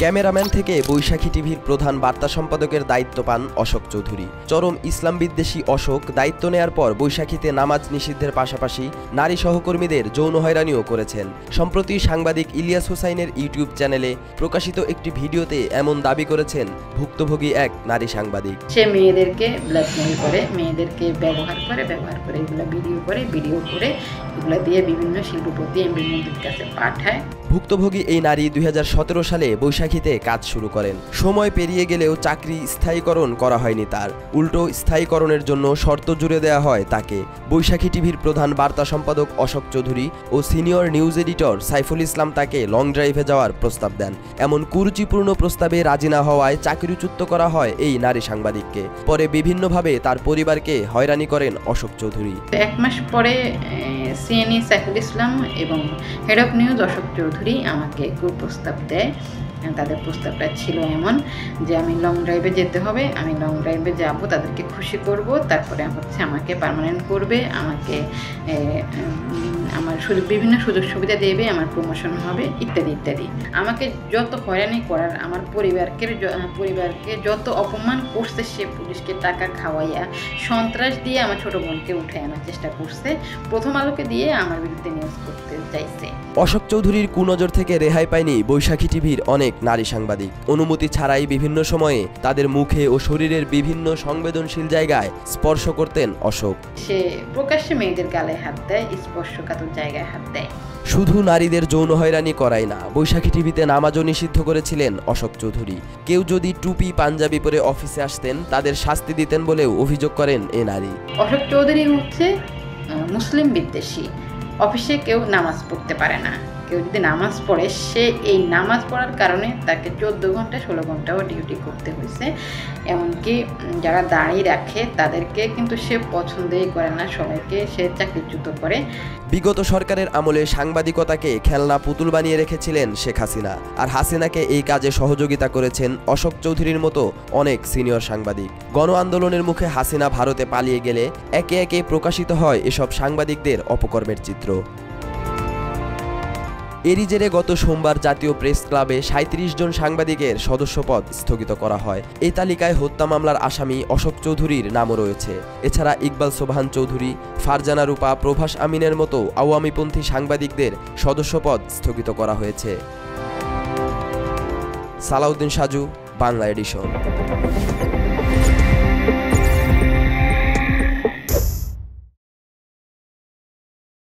Cameraman থেকে বৈশাখী টিভির প্রধান বার্তা সম্পাদকের দায়িত্ব পান অশোক চৌধুরী। চরম ইসলাম বিদ্বেষী অশোক দায়িত্ব নেয়ার পর বৈশাখীতে নামাজ নিষিদ্ধের পাশাপাশি নারী সহকর্মীদের যৌন হয়রানিও করেছেন। সম্প্রতি সাংবাদিক ইলিয়াস হোসাইনের ইউটিউব চ্যানেলে প্রকাশিত একটি ভিডিওতে এমন দাবি করেছেন ভুক্তভোগী এক নারী সাংবাদিক। সে মেয়েদেরকে ব্ল্যাকমেল করে, মেয়েদেরকে ব্যবহার করে এগুলো ভিডিও করে এগুলো দিয়ে বিভিন্ন শিল্পপতি এমপির কাছে পাঠায়। ভুক্তভোগী এই নারী 2017 সালে বৈশাখীতে কাজ শুরু করেন। সময় পেরিয়ে গেলেও চাকরি স্থায়ীকরণ করা হয়নি তার, উল্টো স্থায়ীকরণের জন্য শর্ত জুড়ে দেওয়া হয় তাকে। বৈশাখী টিভির প্রধান বার্তা সম্পাদক অশোক চৌধুরী ও senior news editor Saiful Islam তাকে লং ড্রাইভে যাওয়ার প্রস্তাব দেন। এমন কুরুচিপূর্ণ প্রস্তাবে রাজি না হওয়ায় চাকরিচ্যুত করা হয় এই নারী সাংবাদিককে। পরে বিভিন্নভাবে তার পরিবারকে হয়রানি করেন অশোক চৌধুরী। 1 মাস পরে সিএনই সাইফুল ইসলাম এবং head of news Ashok Chowdhury আমাকে প্রস্তাব দেয়। তাদের প্রস্তাবটা ছিল এমন যে আমি লং ড্রাইভে যেতে হবে, আমি লং ড্রাইভে যাব, তাদেরকে খুশি করব, তারপরে আমাকে পার্মানেন্ট করবে, আমাকে আমার বিভিন্ন সুযোগ সুবিধা দেবে, আমার প্রমোশন হবে ইত্যাদি ইত্যাদি। আমাকে যত হয়রানি করার, আমার পরিবারকে যত অপমান করছে, সে পুলিশকে টাকা খাওয়াইয়া সন্ত্রাস দিয়ে আমার ছোট বোনকে উঠে আনার চেষ্টা করছে। প্রথম আলোকে দিয়ে আমার বিরুদ্ধে নিউজ করতে চাইছে। অশোক চৌধুরীর কুনজর থেকে রেহাই পায়নি বৈশাখী টিভির অনেক নারী সাংবাদিক। অনুমতি ছাড়াই বিভিন্ন সময়ে তাদের মুখে ও শরীরের বিভিন্ন সংবেদনশীল জায়গায় স্পর্শ করতেন অশোক। সে প্রকাশ্যে মেয়েদের গালে হাত দেয়, স্পর্শকাতর জায়গায় হাত দেয়। শুধু নারীদের যৌন হয়রানি করাই না, বৈশাখী টিভিতে নামাজও নিষিদ্ধ করেছিলেন অশোক চৌধুরী। কেউ যদি টুপি পাঞ্জাবি পরে অফিসে আসতেন তাদের শাস্তি দিতেন বলেও অভিযোগ করেন এ নারী। অশোক চৌধুরী হচ্ছে মুসলিম বিদ্বেষী। অফিসে কেউ নামাজ পড়তে পারে না। কেউ যদি নামাজ পড়ে, সে এই নামাজ পড়ার কারণে তাকে 14 ঘন্টা 16 ঘন্টাও ডিউটি করতে হয়েছে। এমনকি যারা দাঁড়িয়ে রাখে তাদেরকে কিন্তু সে পছন্দই করে না, সবাইকে সে চাকরিচ্যুত করে। বিগত সরকারের আমলে সাংবাদিকতাকে খেলনা পুতুল বানিয়ে রেখেছিলেন শেখ হাসিনা, আর হাসিনাকে এই কাজে সহযোগিতা করেছেন অশোক চৌধুরীর মতো অনেক সিনিয়র সাংবাদিক। গণ আন্দোলনের মুখে হাসিনা ভারতে পালিয়ে গেলে একে একে প্রকাশিত হয় এসব সাংবাদিকদের অপকর্মের চিত্র। এরই জেরে গত সোমবার জাতীয় প্রেস ক্লাবে 37 জন সাংবাদিকের সদস্যপদ স্থগিত করা হয়। এই তালিকায় হত্যা মামলার আসামি অশোক চৌধুরীর নামও রয়েছে। এছাড়া ইকবাল সোবহান চৌধুরী, ফারজানা রূপা, প্রভাস আমিনের মতো আওয়ামীপন্থী সাংবাদিকদের সদস্যপদ স্থগিত করা হয়েছে। সালাউদ্দিন সাজু, বাংলা এডিশন।